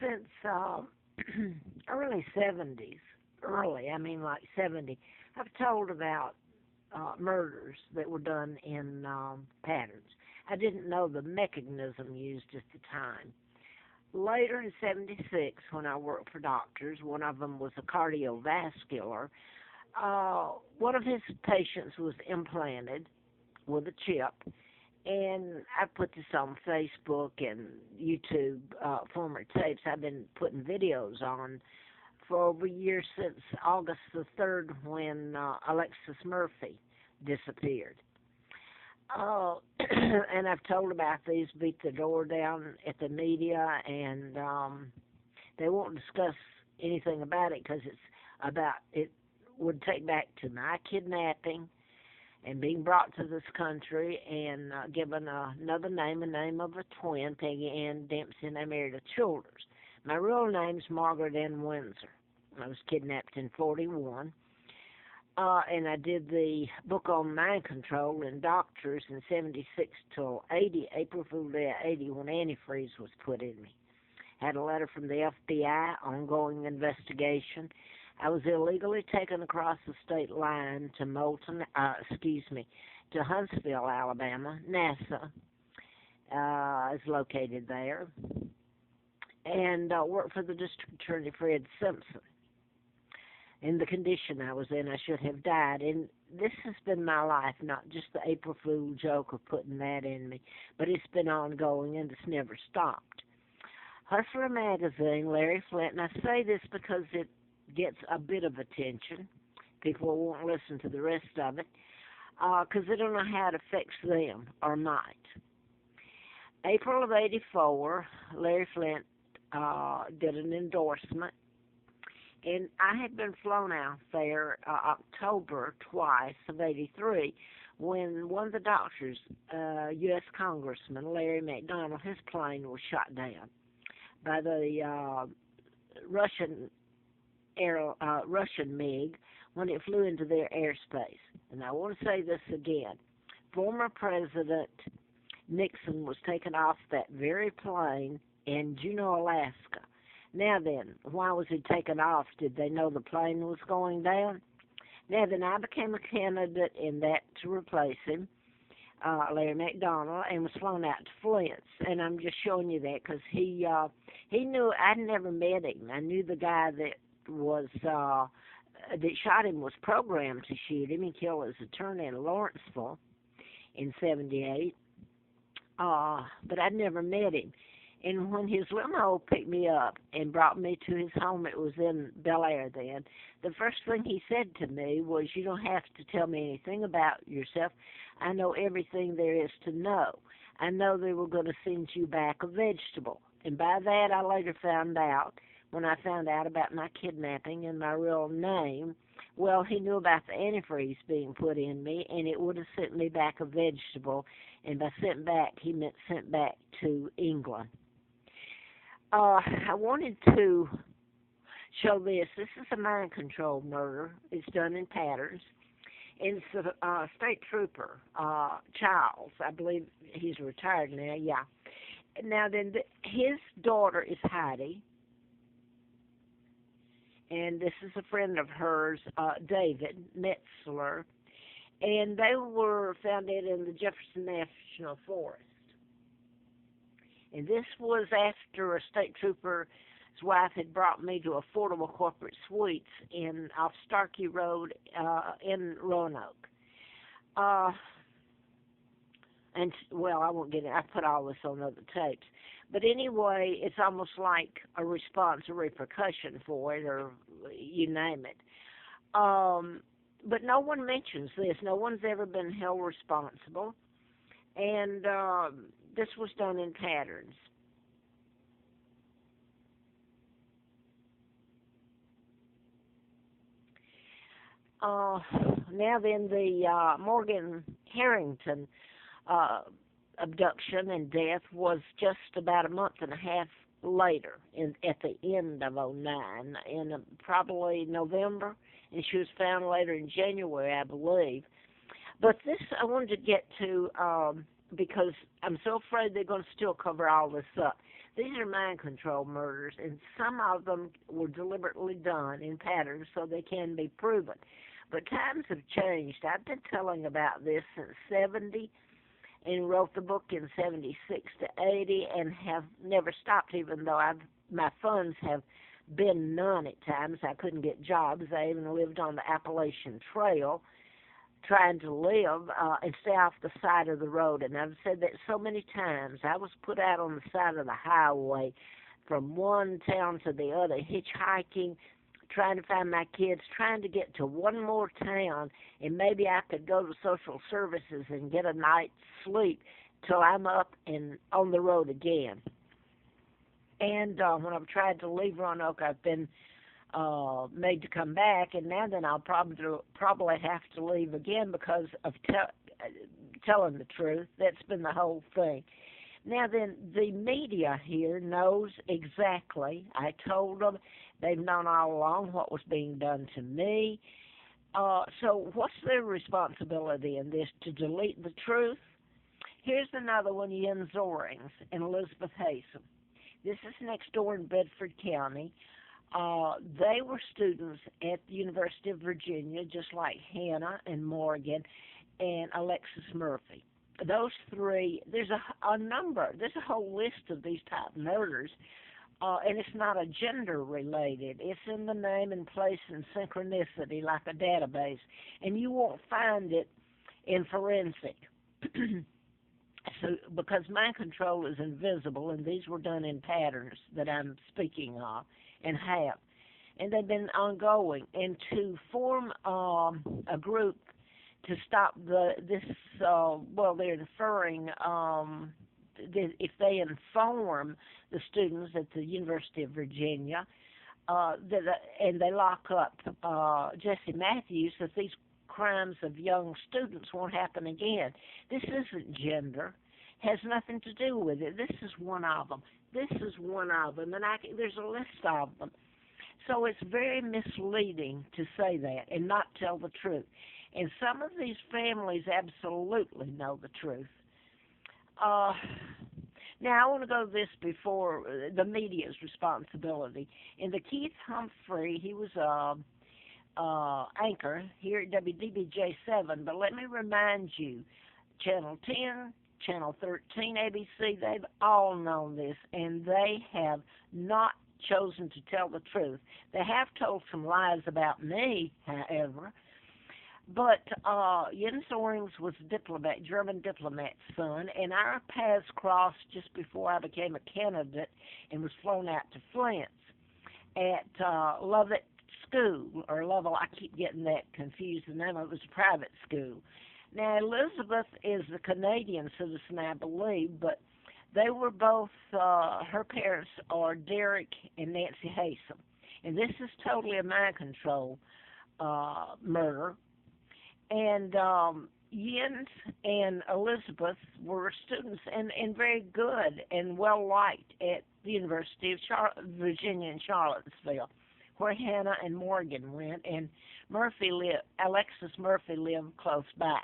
since early 70s, I mean like 70, I've told about murders that were done in patterns. I didn't know the mechanism used at the time. Later in 76, when I worked for doctors, one of them was a cardiovascular. One of his patients was implanted with a chip, and I put this on Facebook and YouTube, former tapes. I've been putting videos on for over a year, since August the 3rd, when Alexis Murphy disappeared. And I've told about these, beat the door down at the media, and they won't discuss anything about it because it would take back to my kidnapping and being brought to this country and given another name, a name of a twin, Peggy Ann Dempsey, and I married a Childers. My real name's Margaret Ann Windsor. I was kidnapped in 41. And I did the book on mind control and doctors in 76 till 80, April Fool's Day of 80, when antifreeze was put in me. Had a letter from the FBI, ongoing investigation. I was illegally taken across the state line to to Huntsville, Alabama. NASA is located there. And worked for the district attorney, Fred Simpson. In the condition I was in, I should have died. And this has been my life, not just the April Fool joke of putting that in me, but it's been ongoing and it's never stopped. Hustler magazine, Larry Flint, and I say this because it gets a bit of attention. People won't listen to the rest of it because they don't know how it affects them or might. April of 84, Larry Flint did an endorsement. And I had been flown out there October twice of 83 when one of the doctors, U.S. Congressman Larry McDonald, his plane was shot down by the Russian MiG when it flew into their airspace. And I want to say this again. Former President Nixon was taken off that very plane in Juneau, Alaska. Now then, why was he taken off? Did they know the plane was going down? Now then, I became a candidate in that to replace him, Larry McDonald, and was flown out to Flint's. And I'm just showing you that because he knew. I'd never met him. I knew the guy that was that shot him was programmed to shoot him. He killed his attorney in Lawrenceville in 78. But I'd never met him. And when his limo picked me up and brought me to his home, it was in Bel Air then, the first thing he said to me was, "You don't have to tell me anything about yourself. I know everything there is to know. I know they were going to send you back a vegetable." And by that, I later found out, when I found out about my kidnapping and my real name, well, he knew about the antifreeze being put in me, and it would have sent me back a vegetable. And by sent back, he meant sent back to England. I wanted to show this. This is a mind control murder. It's done in patterns. It's a state trooper, Charles. I believe he's retired now, yeah. Now then, his daughter is Heidi. And this is a friend of hers, David Metzler. And they were found dead in the Jefferson National Forest. And this was after a state trooper's wife had brought me to Affordable Corporate Suites off Starkey Road in Roanoke. And, well, I won't get it. I put all this on other tapes. But anyway, it's almost like a response, a repercussion for it, or you name it. But no one mentions this. No one's ever been held responsible. And this was done in patterns. Now then, the Morgan Harrington abduction and death was just about a month and a half later, at the end of '09, in probably November, and she was found later in January, I believe. But this I wanted to get to because I'm so afraid they're going to still cover all this up. These are mind control murders, and some of them were deliberately done in patterns so they can be proven. But times have changed. I've been telling about this since 70 and wrote the book in 76 to 80 and have never stopped, even though my funds have been none at times. I couldn't get jobs. I even lived on the Appalachian Trail trying to live and stay off the side of the road. And I've said that so many times. I was put out on the side of the highway from one town to the other, hitchhiking, trying to find my kids, trying to get to one more town, and maybe I could go to social services and get a night's sleep till I'm up and on the road again. And when I've tried to leave Roanoke, I've been made to come back, and now then I'll probably have to leave again because of telling the truth. That's been the whole thing. Now then, the media here knows exactly. I told them. They've known all along what was being done to me. So what's their responsibility in this? To delete the truth? Here's another one, Yen Zorings and Elizabeth Haysom. This is next door in Bedford County. They were students at the University of Virginia, just like Hannah and Morgan and Alexis Murphy. Those three, there's a whole list of these type murders, and it's not a gender related. It's in the name and place and synchronicity, like a database, and you won't find it in forensic. So, because mind control is invisible, and these were done in patterns that I'm speaking of, and have, and they've been ongoing. And to form a group to stop this, they're inferring if they inform the students at the University of Virginia, and they lock up Jesse Matthews, that these crimes of young students won't happen again. This isn't gender. Has nothing to do with it. This is one of them. This is one of them, and there's a list of them. So it's very misleading to say that and not tell the truth. And some of these families absolutely know the truth. Now, I want to go to this before the media's responsibility. In the Keith Humphrey, he was anchor here at WDBJ 7, but let me remind you, Channel 10, Channel 13, ABC, they've all known this, and they have not chosen to tell the truth. They have told some lies about me, however, but Jens Orings was a diplomat, German diplomat's son, and our paths crossed just before I became a candidate and was flown out to Flint at Lovett School, or Lovell, I keep getting that confused. The name of it was a private school. Now, Elizabeth is a Canadian citizen, I believe, but they were both, her parents are Derek and Nancy Haysom. And this is totally a mind control murder. And Jens and Elizabeth were students and very good and well-liked at the University of Virginia in Charlottesville, where Hannah and Morgan went, and Alexis Murphy lived close by.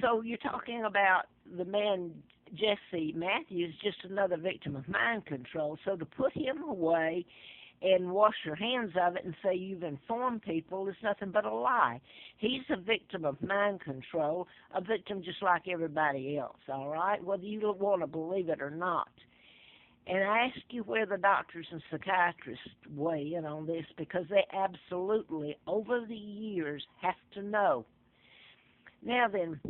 So you're talking about the man, Jesse Matthews, just another victim of mind control. So to put him away and wash your hands of it and say you've informed people is nothing but a lie. He's a victim of mind control, a victim just like everybody else, all right, whether you want to believe it or not. And I ask you where the doctors and psychiatrists weigh in on this, because they absolutely, over the years, have to know. Now then,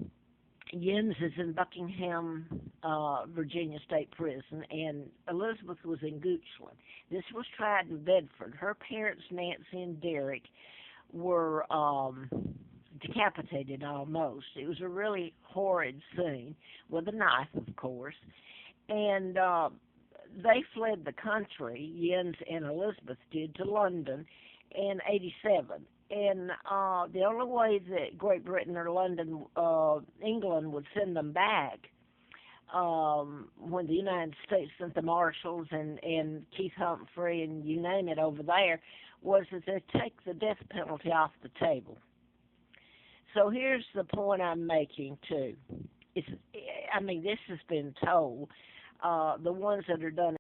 Jens is in Buckingham, Virginia State Prison, and Elizabeth was in Goochland. This was tried in Bedford. Her parents, Nancy and Derek, were decapitated almost. It was a really horrid scene, with a knife, of course. And they fled the country, Jens and Elizabeth did, to London in 87. And the only way that Great Britain or London, England would send them back when the United States sent the marshals and Keith Humphrey and you name it over there, was that they'd take the death penalty off the table. So here's the point I'm making, too. This has been told. the ones that are done